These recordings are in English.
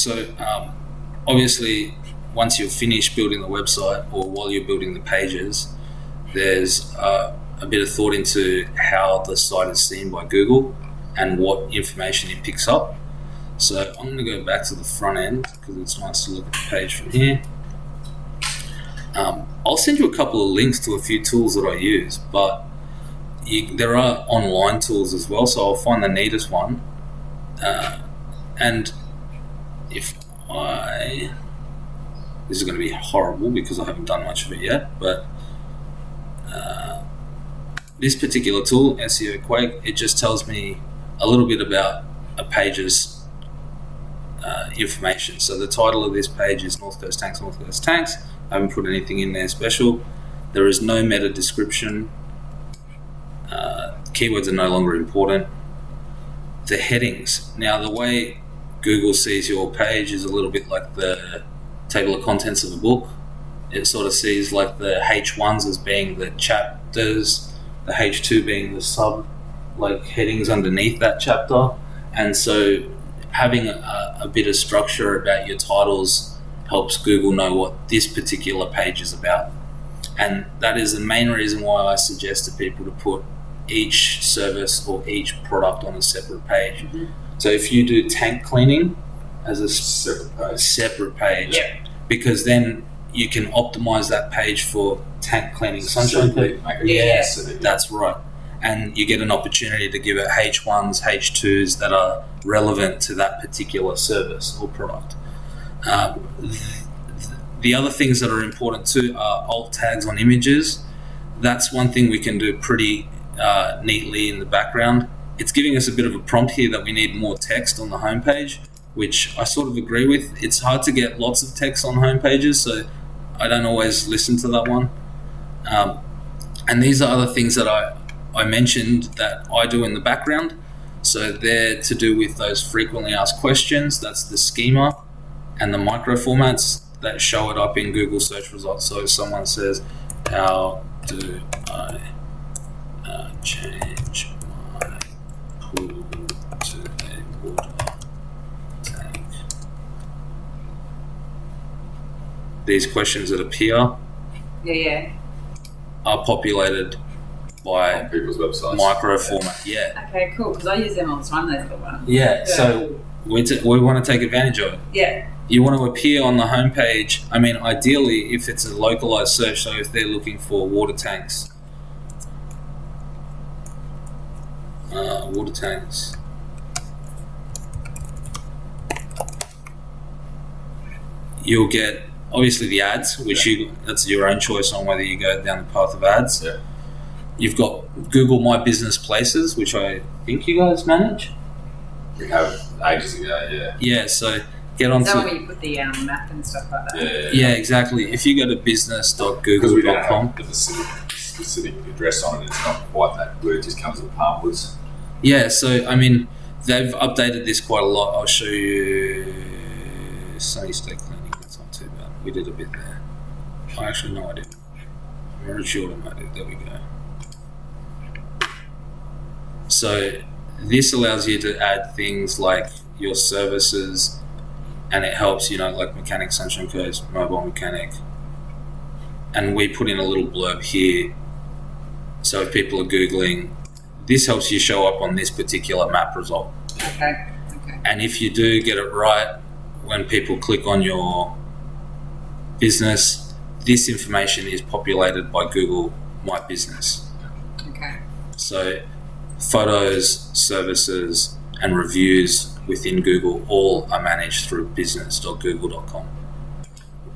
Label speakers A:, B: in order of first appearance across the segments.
A: So obviously, once you're finished building the website or while you're building the pages, there's a bit of thought into how the site is seen by Google and what information it picks up. So I'm going to go back to the front end because it's nice to look at the page from here. I'll send you a couple of links to a few tools that I use, but there are online tools as well, so I'll find the neatest one. And if this is going to be horrible because I haven't done much of it yet, but this particular tool, SEO Quake, it just tells me a little bit about a page's information. So the title of this page is North Coast Tanks, North Coast Tanks. I haven't put anything in there special. There is no meta description. Keywords are no longer important. The headings. Now, the way Google sees your page is a little bit like the table of contents of a book. It sort of sees like the H1s as being the chapters, the H2 being the sub like headings underneath that chapter. And so having a bit of structure about your titles helps Google know what this particular page is about. And that is the main reason why I suggest to people to put each service or each product on a separate page. Mm-hmm. So if you do tank cleaning as a separate page, because then you can optimize that page for tank cleaning sunshine. That's right. And you get an opportunity to give it H1s, H2s that are relevant to that particular service or product. The other things that are important too are alt tags on images. That's one thing we can do pretty neatly in the background. It's giving us a bit of a prompt here that we need more text on the homepage, which I sort of agree with. It's hard to get lots of text on homepages, so I don't always listen to that one. And these are other things that I mentioned that I do in the background. So they're to do with those frequently asked questions. That's the schema and the micro formats that show it up in Google search results. So if someone says, how do I change my pool to a water tank? These questions that appear are populated by
B: people's websites.
A: Micro format.
C: Okay, cool, because I use them all the time, those little ones.
A: So we want to take advantage of it. You want to appear on the homepage. I mean, ideally, if it's a localized search, so if they're looking for water tanks, you'll get obviously the ads, which that's your own choice on whether you go down the path of ads.
B: Yeah.
A: You've got Google My Business Places, which I think you guys manage.
B: We have ages ago,
A: Yeah, so get on
C: to... Is that when you put the map and stuff like that?
A: Yeah, exactly. If you go to business.google.com...
B: Because we don't have the specific address on it, it's not quite that good. It just comes with Palmwoods.
A: Yeah, so, I mean, they've updated this quite a lot. I'll show you Sunny State Cleaning. That's not too bad. We did a bit there. Actually, no, I didn't. I'm very sure I did. There we go. So this allows you to add things like your services, and it helps, like Mechanic Sunshine Coast, Mobile Mechanic. And we put in a little blurb here. So if people are Googling, this helps you show up on this particular map result.
C: Okay.
A: And if you do get it right, when people click on your business, this information is populated by Google My Business.
C: Okay.
A: So photos, services, and reviews within Google all are managed through business.google.com.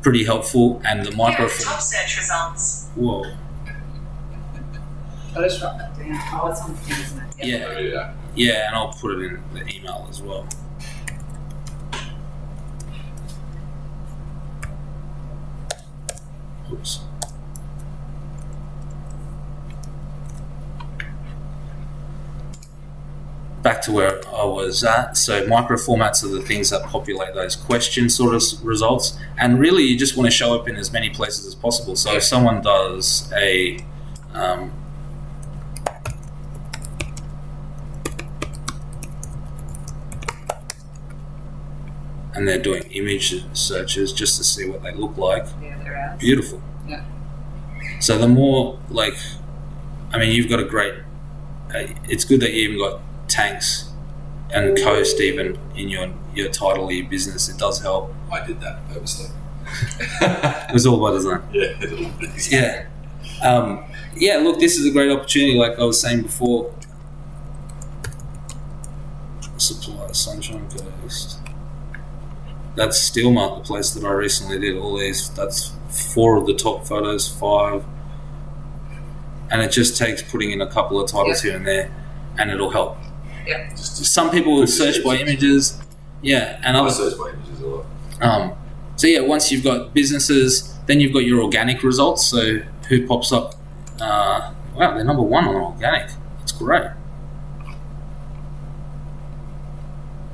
A: Pretty helpful, and the micro
D: top search results.
A: Whoa.
C: I'll just write that down. Oh, it's on the thing, isn't it?
A: Yeah, and I'll put it in the email as well. Oops. Back to where I was at. So micro formats are the things that populate those question sort of results, and really you just want to show up in as many places as possible. So if someone does a and they're doing image searches just to see what they look like.
C: Yeah, they're ads.
A: Beautiful.
C: Yeah.
A: So the more you've got a great. It's good that you even got tanks and coast even in your title of your business. It does help.
B: I did that purposely.
A: It was all by design.
B: Yeah.
A: Yeah. Look, this is a great opportunity. Like I was saying before, supply Sunshine Coast. That's Steel Marketplace that I recently did. All these. That's 4 of the top photos, 5, and it just takes putting in a couple of titles here and there, and it'll help.
C: Yeah.
A: Some people will search by images. Yeah, and
B: I
A: others
B: search by images a lot.
A: So yeah, once you've got businesses, then you've got your organic results. So who pops up? Wow, they're number 1 on organic. That's great.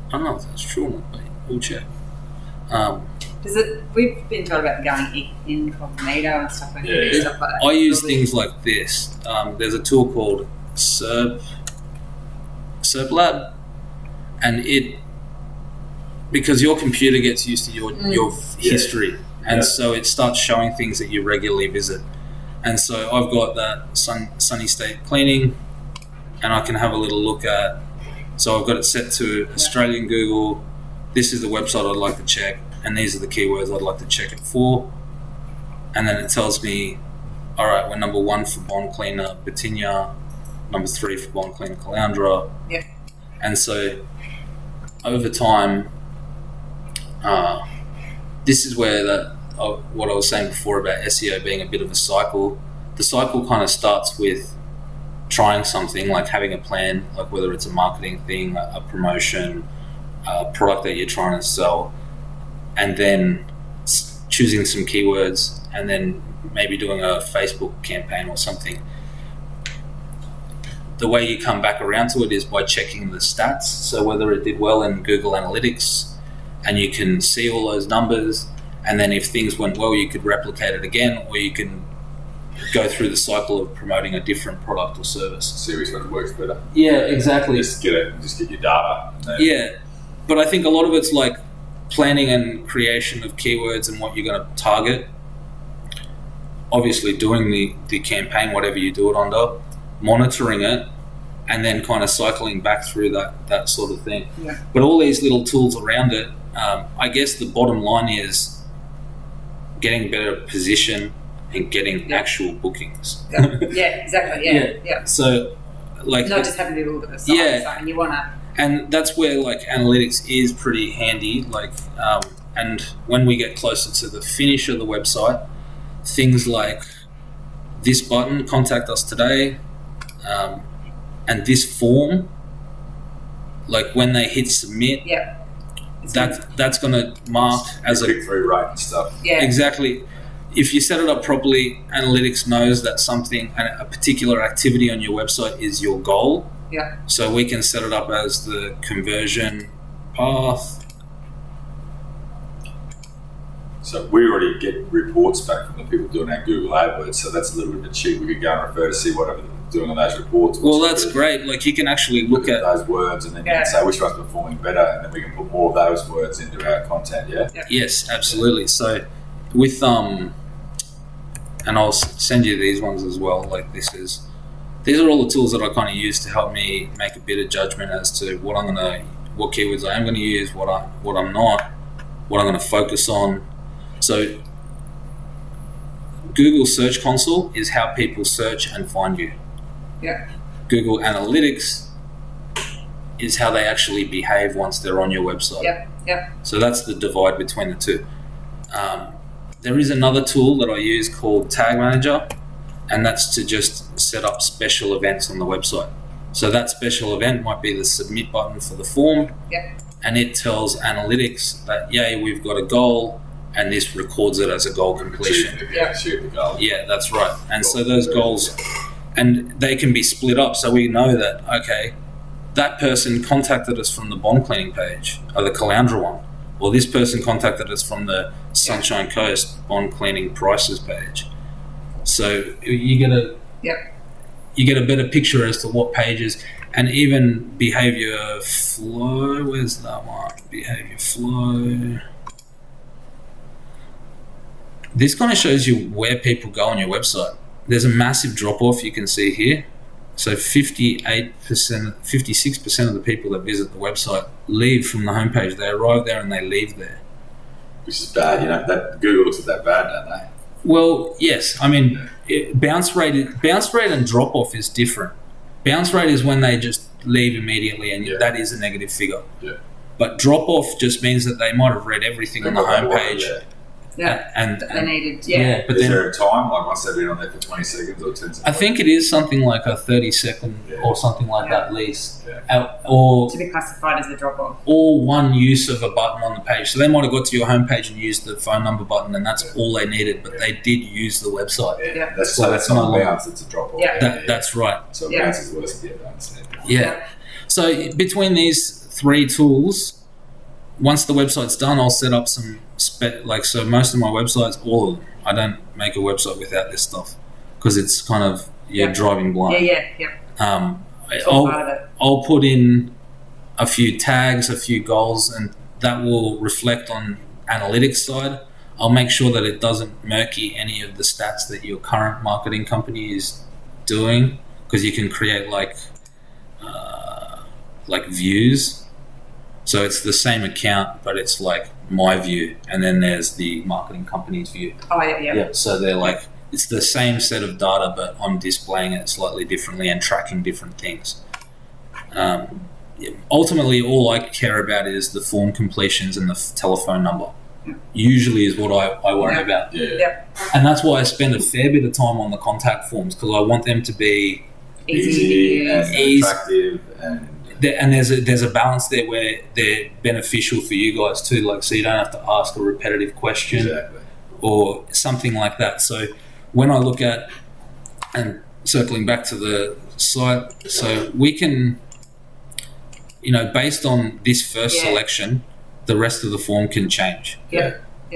A: I don't know if that's true or not, but we'll check.
C: We've been told about going incognito and stuff like that.
B: Yeah.
C: Stuff like that.
A: I use things like this. There's a tool called SERP Lab, and because your computer gets used to your history, and so it starts showing things that you regularly visit. And so I've got that Sunny State Cleaning, and I can have a little look at. So I've got it set to Australian Google. This is the website I'd like to check, and these are the keywords I'd like to check it for. And then it tells me, all right, we're number 1 for Bond Cleaner Batinia, number 3 for Bond Cleaner Caloundra.
C: Yeah.
A: And so over time, this is where what I was saying before about SEO being a bit of a cycle. The cycle kind of starts with trying something, like having a plan, like whether it's a marketing thing, a promotion, a product that you're trying to sell, and then choosing some keywords, and then maybe doing a Facebook campaign or something. The way you come back around to it is by checking the stats. So whether it did well in Google Analytics, and you can see all those numbers, and then if things went well, you could replicate it again, or you can go through the cycle of promoting a different product or service.
B: See which one works better.
A: Yeah, exactly.
B: Just get your data.
A: Yeah, but I think a lot of it's like planning and creation of keywords and what you're going to target. Obviously doing the campaign, whatever you do it under, monitoring it, and then kind of cycling back through that sort of thing.
C: Yeah.
A: But all these little tools around it, I guess the bottom line is getting a better position and getting actual bookings.
C: Yeah, exactly. Yeah.
A: So, like,
C: not just having a little bit of site.
A: Yeah.
C: And you want to.
A: And that's where like analytics is pretty handy. Like, and when we get closer to the finish of the website, things like this button, contact us today, and this form, like when they hit submit, that's going to mark as a
B: click through rate and stuff.
C: Yeah,
A: exactly. If you set it up properly, analytics knows that something, a particular activity on your website is your goal.
C: Yeah.
A: So we can set it up as the conversion path.
B: So we already get reports back from the people doing our Google AdWords, so that's a little bit cheap. We could go and refer to see whatever they're doing on those reports.
A: Well, that's great. Like you can actually look at
B: those words, and then you can say which one's performing better, and then we can put more of those words into our content. Yeah.
A: Yes, absolutely. So with and I'll send you these ones as well. Like these are all the tools that I kind of use to help me make a bit of judgment as to what keywords I am going to use, what I'm not, what I'm going to focus on. So Google Search Console is how people search and find you.
C: Yeah.
A: Google Analytics is how they actually behave once they're on your website.
C: Yeah.
A: So that's the divide between the two. There is another tool that I use called Tag Manager, and that's to just set up special events on the website. So that special event might be the submit button for the form, and it tells analytics that, yay, we've got a goal, and this records it as a goal completion.
B: Achieve the goal.
A: Yeah, that's right. And so those goals, and they can be split up, so we know that, okay, that person contacted us from the bond cleaning page, or the Caloundra one, or this person contacted us from the Sunshine Coast bond cleaning prices page. So you get a better picture as to what pages, And even behavior flow, where's that one? Behavior flow. This kind of shows you where people go on your website. There's a massive drop off you can see here. So 58%, 56% of the people that visit the website leave from the homepage. They arrive there and they leave there.
B: Which is bad, that Google looks at that bad, don't they?
A: Well, yes. I mean, bounce rate and drop off is different. Bounce rate is when they just leave immediately, and that is a negative figure.
B: Yeah.
A: But drop off just means that they might have read everything on the homepage. And
C: they needed,
A: but
B: is
A: then,
B: there a time, like once they've been on there for 20 seconds or 10 seconds?
A: I think it is something like a 30-second or something like that, at least.
B: Yeah.
A: Or
C: to be classified as a drop-off.
A: Or one use of a button on the page. So they might have got to your homepage and used the phone number button, and that's all they needed, but they did use the website.
C: Yeah.
B: That's not a bounce, it's a drop off.
A: That's right.
B: So bounce is worse than I understand.
A: Yeah. So between these three tools, once the website's done, I'll set up some so most of my websites, all of them, I don't make a website without this stuff because it's kind of driving blind. I'll put in a few tags, a few goals, and that will reflect on analytics side. I'll make sure that it doesn't murky any of the stats that your current marketing company is doing, because you can create like views. So it's the same account, but it's like my view, and then there's the marketing company's view.
C: Oh, yeah.
A: So they're like, it's the same set of data, but I'm displaying it slightly differently and tracking different things. Ultimately, all I care about is the form completions and the telephone number. Usually is what I worry about.
B: Yeah.
A: And that's why I spend a fair bit of time on the contact forms, because I want them to be
B: easy and attractive,
A: and there's a balance there where they're beneficial for you guys too, like, so you don't have to ask a repetitive question or something like that. So when I look at, and circling back to the site, so we can, based on this first selection, the rest of the form can change.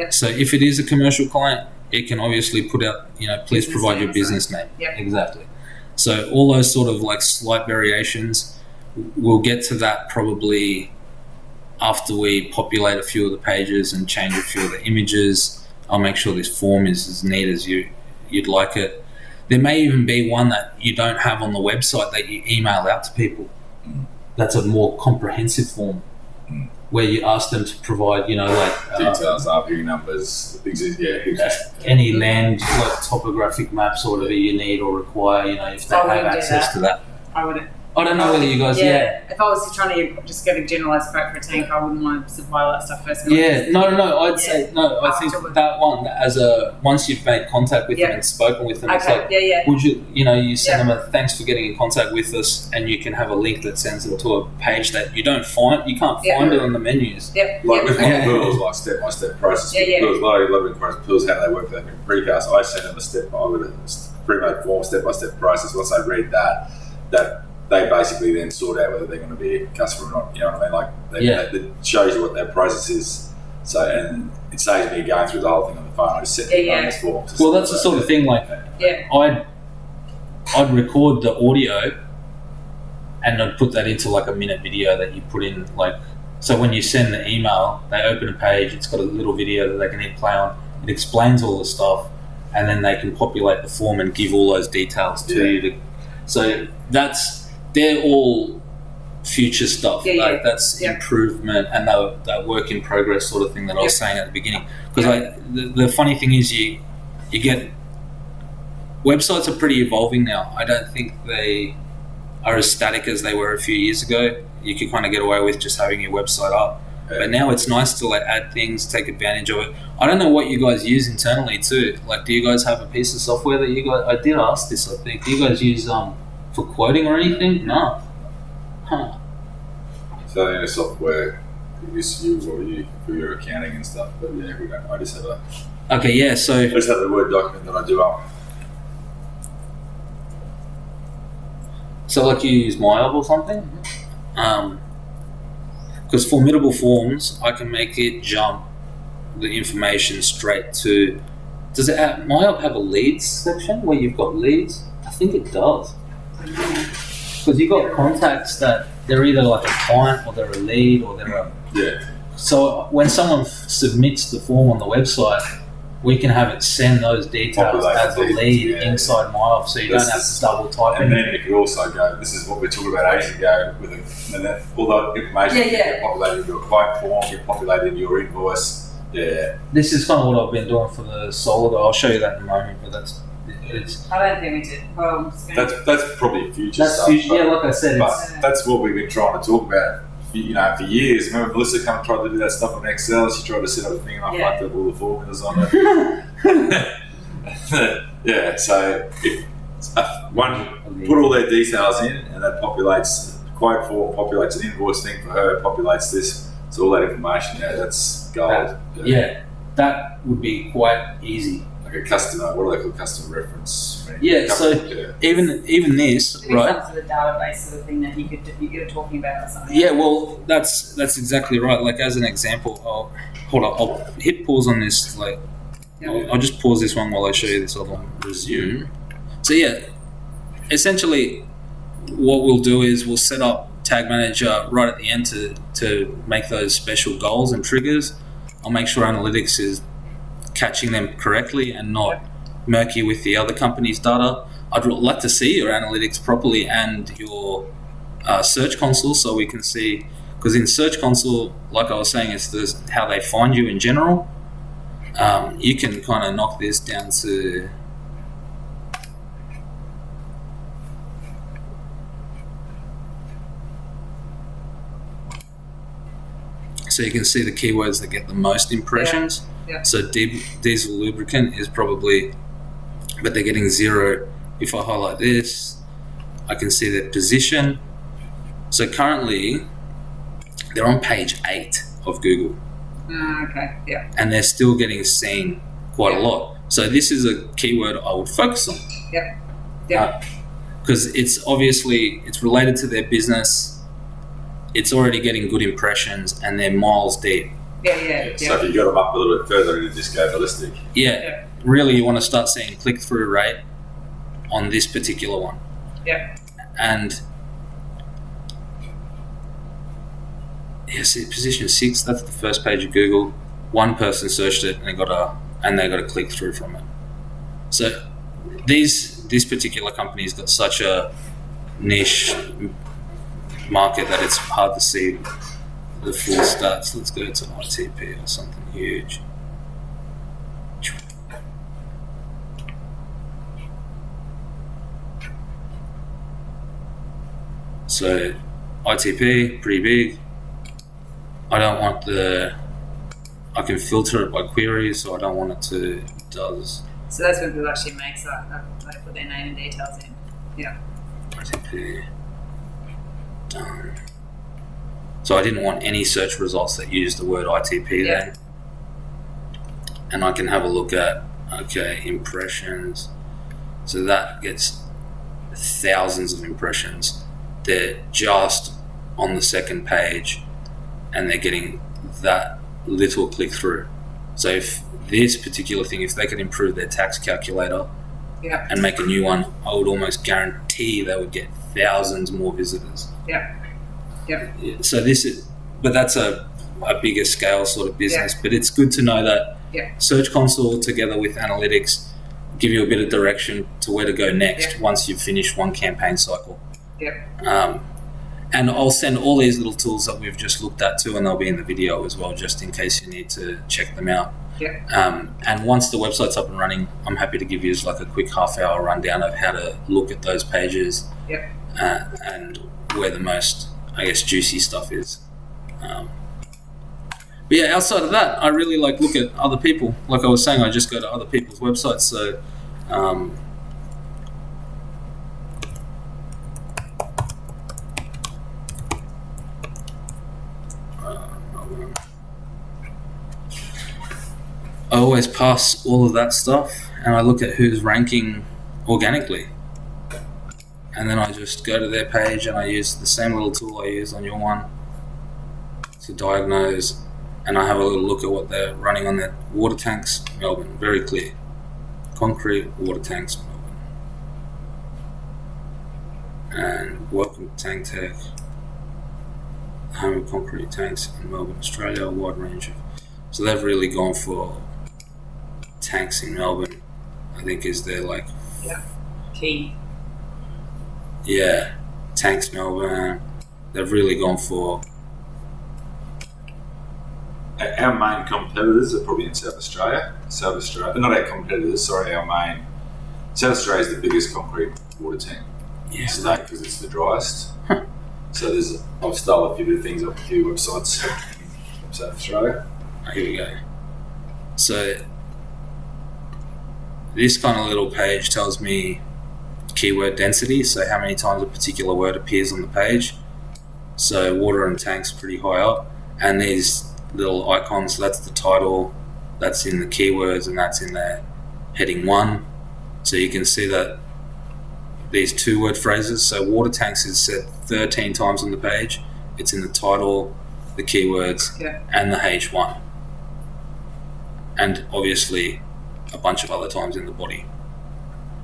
A: So if it is a commercial client, it can obviously put out, please provide your business name. Exactly. So all those sort of like slight variations, we'll get to that probably after we populate a few of the pages and change a few of the images. I'll make sure this form is as neat as you'd like it. There may even be one that you don't have on the website that you email out to people. That's a more comprehensive form where you ask them to provide,
B: details, RP numbers,
A: any land, like topographic maps or whatever you need or require, if they have access to that.
C: I wouldn't.
A: I don't know whether you guys,
C: If I was trying to just get a generalised quote for a tank, I wouldn't want to supply all that stuff first.
A: I'd say I think that one, once you've made contact with them and spoken with them, it's like, would you, you send them a thanks for getting in contact with us, and you can have a link that sends them to a page that you can't find it on the menus.
B: Like with my bills, like step-by-step process. Bills, a lot of inquiries, bills, how they work for them in precast. I send them a pre-made form, step-by-step process. Once I read that they basically then sort out whether they're going to be a customer or not. You know what I mean? Like it shows you what their process is. So, and it saves me going through the whole thing on the phone. I just set the bonus form.
A: Well, that's the sort of thing. Like, I'd record the audio, and I'd put that into like a minute video that you put in. Like, so when you send the email, they open a page. It's got a little video that they can hit play on. It explains all the stuff, and then they can populate the form and give all those details to you. So they're all future stuff. That's improvement and that work in progress sort of thing that I was saying at the beginning. Because the funny thing is you get, websites are pretty evolving now. I don't think they are as static as they were a few years ago. You could kind of get away with just having your website up. But now it's nice to like add things, take advantage of it. I don't know what you guys use internally too. Like, do you guys have a piece of software that you guys, I did ask this, I think. Do you guys use for quoting or anything? No. Huh.
B: So the software you for your accounting and stuff, but we don't. I just have I just have a Word document that I do up.
A: So like you use MyOb or something? Because Formidable Forms, I can make it jump the information straight to. Does MyOb have a leads section where you've got leads? I think it does. because you've got contacts that they're either like a client or they're a lead or they're a...
B: Yeah.
A: So when someone submits the form on the website, we can have it send those details as a lead inside my office, so you don't have to double type
B: and then you could also go, this is what we talked about ages ago, all that information get populated into a quote form, get populated into your invoice. Yeah.
A: This is kind of what I've been doing for the solar. I'll show you that in a moment, but it's...
C: I don't think we did. Well,
B: that's probably future stuff.
A: Yeah, like I said,
B: that's what we've been trying to talk about. For years. Remember Melissa tried to do that stuff on Excel. She tried to set up a thing and I fucked up all the formulas on it. Yeah, so if one put all their details in and that populates quote form, populates an invoice thing for her, populates this, so all that information, that's gold.
A: That would be quite easy.
B: Like a customer, what do they call customer reference?
A: Even this, right?
C: Some sort of database sort of thing that you're talking about or something.
A: Yeah, well, that's exactly right. Like as an example, I'll hit pause on this. Like, I'll just pause this one while I show you this other one. Resume. So yeah, essentially, what we'll do is we'll set up Tag Manager right at the end to make those special goals and triggers. I'll make sure analytics is catching them correctly and not murky with the other company's data. I'd like to see your analytics properly and your Search Console, so we can see, because in Search Console, like I was saying, it's how they find you in general. You can kind of knock this down to so you can see the keywords that get the most impressions. So diesel lubricant is probably, but they're getting 0. If I highlight this, I can see their position. So currently, they're on page 8 of Google.
C: Okay, yeah.
A: And they're still getting seen quite a lot. So this is a keyword I would focus on. Because it's related to their business. It's already getting good impressions and they're miles deep.
B: So if you got them up a little bit further, you just go ballistic. Really, you want to start seeing click-through rate on this particular one. And see, position 6. That's the first page of Google. One person searched it and they got a click-through from it. So this particular company's got such a niche market that it's hard to see the full stats. Let's go to ITP or something huge. So ITP, pretty big. I don't want I can filter it by queries, so I don't want it to does.
C: So that's when people actually make they put their name and details in.
A: ITP, done. So I didn't want any search results that use the word ITP then. And I can have a look at, impressions. So that gets thousands of impressions. They're just on the second page and they're getting that little click through. So if this particular thing, if they could improve their tax calculator and make a new one, I would almost guarantee they would get thousands more visitors. So but that's a bigger scale sort of business. But it's good to know that Search Console together with analytics give you a bit of direction to where to go next once you've finished one campaign cycle. And I'll send all these little tools that we've just looked at too, and they'll be in the video as well, just in case you need to check them out. And once the website's up and running, I'm happy to give you like a quick half-hour rundown of how to look at those pages and where the most, juicy stuff is. But outside of that, I really look at other people. Like I was saying, I just go to other people's websites. So I always pass all of that stuff and I look at who's ranking organically. And then I just go to their page and I use the same little tool I use on your one to diagnose, and I have a little look at what they're running on their water tanks. Melbourne, very clear. Concrete, water tanks, Melbourne. And welcome to Tank Tech, home of concrete tanks in Melbourne, Australia. A wide range of. So they've really gone for tanks in Melbourne. I think is their like.
C: Key.
A: Yeah, tanks Melbourne. They've really gone for.
B: Our main competitors are probably in South Australia. Not our competitors. Sorry, our main. South Australia is the biggest concrete water tank.
A: Yeah.
B: Today because it's the driest. So I've stolen a few bit of things off a few websites from South Australia.
A: Here we go. So this kind of little page tells me keyword density, so how many times a particular word appears on the page. So water and tanks pretty high up, and these little icons, that's the title, that's in the keywords, and that's in the heading 1. So you can see that these 2-word phrases. So water tanks is said 13 times on the page. It's in the title, the keywords, and the H1. And obviously a bunch of other times in the body.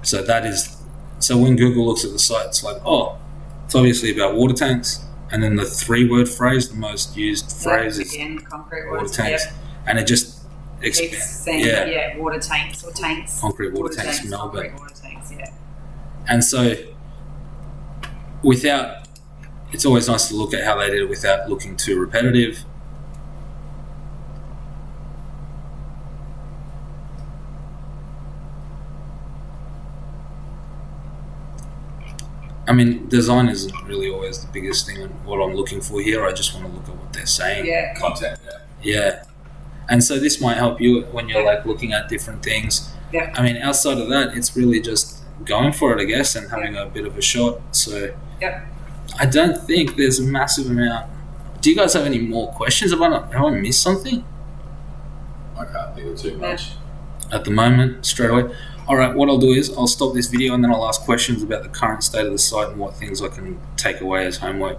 A: So when Google looks at the site, it's like, oh, it's obviously about water tanks. And then the 3-word phrase, the most used phrase is
C: concrete
A: water tanks. And it just
C: expands. Water tanks or tanks.
A: Concrete water tanks, Melbourne.
C: Concrete water tanks, yeah.
A: And so it's always nice to look at how they did it without looking too repetitive. I mean, design isn't really always the biggest thing on what I'm looking for here. I just want to look at what they're saying.
C: Yeah.
B: Content,
A: Yeah. And so this might help you when you're like looking at different things.
C: Yeah.
A: I mean, outside of that, it's really just going for it, I guess, and having a bit of a shot. So I don't think there's a massive amount. Do you guys have any more questions? Have I missed something?
B: I can't think of too much.
A: At the moment, straight away. All right, what I'll do is I'll stop this video and then I'll ask questions about the current state of the site and what things I can take away as homework.